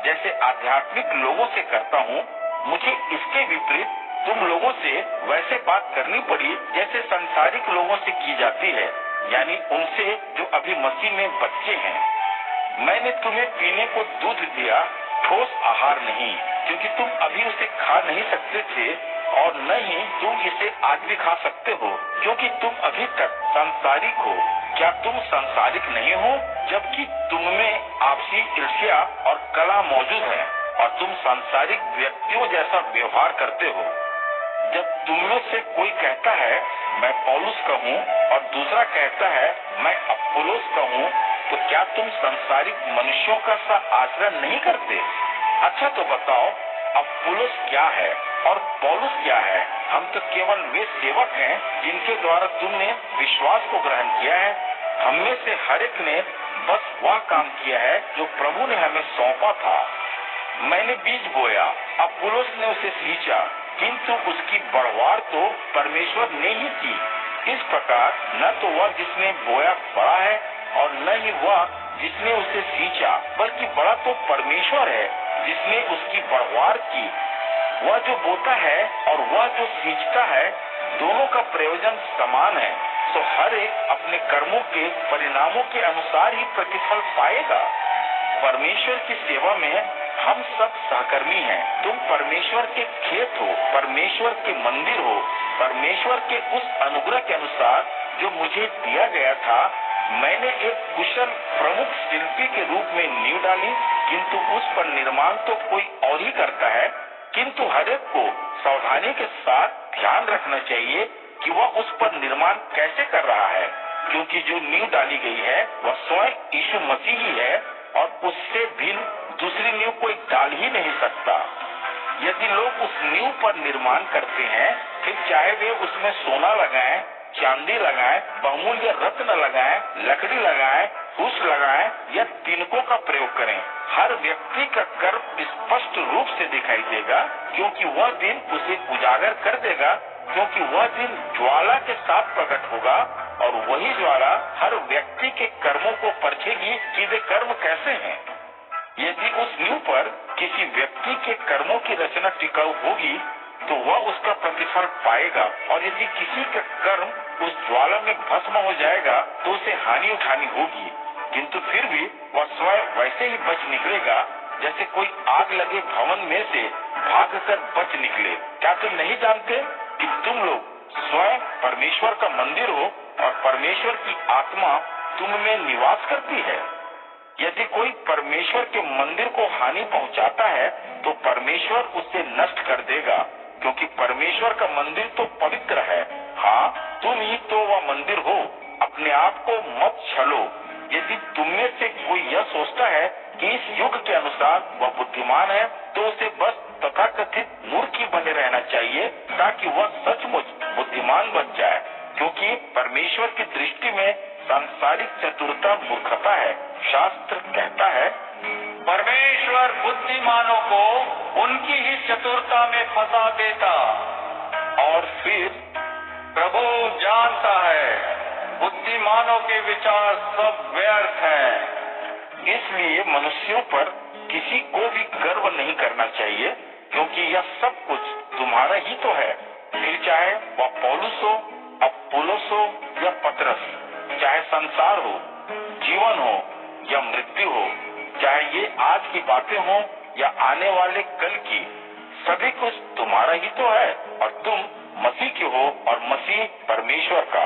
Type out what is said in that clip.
जैसे आध्यात्मिक लोगों से करता हूँ, मुझे इसके विपरीत तुम लोगों से वैसे बात करनी पड़ी जैसे सांसारिक लोगों से की जाती है, यानी उनसे जो अभी मसीह में बच्चे हैं। मैंने तुम्हें पीने को दूध दिया, ठोस आहार नहीं, क्योंकि तुम अभी उसे खा नहीं सकते थे और न ही तुम इसे आज भी खा सकते हो, क्योंकि तुम अभी तक सांसारिक हो। क्या तुम सांसारिक नहीं हो, जबकि तुम में आपसी ईर्ष्या और कलह मौजूद है और तुम सांसारिक व्यक्तियों जैसा व्यवहार करते हो। जब तुम में से कोई कहता है मैं पौलुस का हूँ और दूसरा कहता है मैं अपोलोस का हूँ, तो क्या तुम सांसारिक मनुष्यों का सा आचरण नहीं करते? अच्छा तो बताओ, अपोलोस क्या है और पौलुस क्या है? हम तो केवल वे सेवक हैं जिनके द्वारा तुमने विश्वास को ग्रहण किया है। हम में से हर एक ने बस वह काम किया है जो प्रभु ने हमें सौंपा था। मैंने बीज बोया, अपोलोस ने उसे सींचा, किंतु उसकी बढ़वार तो परमेश्वर ने ही की। इस प्रकार न तो वह जिसने बोया बड़ा है और न ही वह जिसने उसे सींचा, बल्कि बड़ा तो परमेश्वर है जिसने उसकी बढ़वार की। वह जो बोता है और वह जो सींचता है, दोनों का प्रयोजन समान है, तो हर एक अपने कर्मों के परिणामों के अनुसार ही प्रतिफल पाएगा। परमेश्वर की सेवा में हम सब सहकर्मी हैं। तुम परमेश्वर के खेत हो, परमेश्वर के मंदिर हो। परमेश्वर के उस अनुग्रह के अनुसार जो मुझे दिया गया था, मैंने एक कुशल प्रमुख शिल्पी के रूप में नींव डाली, किंतु उस पर निर्माण तो कोई और ही करता है। किंतु हर एक को सावधानी के साथ ध्यान रखना चाहिए कि वह उस पर निर्माण कैसे कर रहा है, क्योंकि जो नींव डाली गई है वह स्वयं यीशु मसीह ही है और उससे भिन्न दूसरी नींव कोई डाल ही नहीं सकता। यदि लोग उस नींव पर निर्माण करते हैं, फिर चाहे वे उसमें सोना लगाएं, चांदी लगाएं, बहुमूल्य रत्न लगाएं, लकड़ी लगाएं, फूस लगाएं या तिनकों का प्रयोग करें, हर व्यक्ति का कर्म स्पष्ट रूप से दिखाई देगा, क्योंकि वह दिन उसे उजागर कर देगा, क्योंकि वह दिन ज्वाला के साथ प्रकट होगा और वही ज्वाला हर व्यक्ति के कर्मों को परखेगी कि वे कर्म कैसे हैं। यदि उस नींव पर किसी व्यक्ति के कर्मों की रचना टिकाऊ होगी, तो वह उसका प्रतिफल पाएगा, और यदि किसी का कर्म उस ज्वाला में भस्म हो जाएगा तो उसे हानि उठानी होगी, किंतु फिर भी वह स्वयं वैसे ही बच निकलेगा जैसे कोई आग लगे भवन में से भागकर बच निकले। क्या तुम नहीं जानते कि तुम लोग स्वयं परमेश्वर का मंदिर हो और परमेश्वर की आत्मा तुम में निवास करती है? यदि कोई परमेश्वर के मंदिर को हानि पहुंचाता है, तो परमेश्वर उसे नष्ट कर देगा, क्योंकि परमेश्वर का मंदिर तो पवित्र है। हाँ, तुम ही तो वह मंदिर हो। अपने आप को मत छलो। यदि तुम में से कोई यह सोचता है कि इस युग के अनुसार वह बुद्धिमान है, तो उसे बस तथाकथित मूर्ख ही बने रहना चाहिए, ताकि वह सचमुच बुद्धिमान बन जाए, क्योंकि परमेश्वर की दृष्टि में सांसारिक चतुरता मूर्खता है। शास्त्र कहता है, परमेश्वर बुद्धिमानों को उनकी ही चतुरता में फंसा देता। और फिर प्रभु जानता है बुद्धिमानों के विचार सब व्यर्थ हैं। इसलिए मनुष्यों पर किसी को भी गर्व नहीं करना चाहिए, क्योंकि यह सब कुछ तुम्हारा ही तो है। फिर चाहे वह पौलुस हो, अपोलोस हो या पतरस, चाहे संसार हो, जीवन हो या मृत्यु हो, चाहे ये आज की बातें हो या आने वाले कल की, सभी कुछ तुम्हारा ही तो है और तुम मसीह के हो और मसीह परमेश्वर का।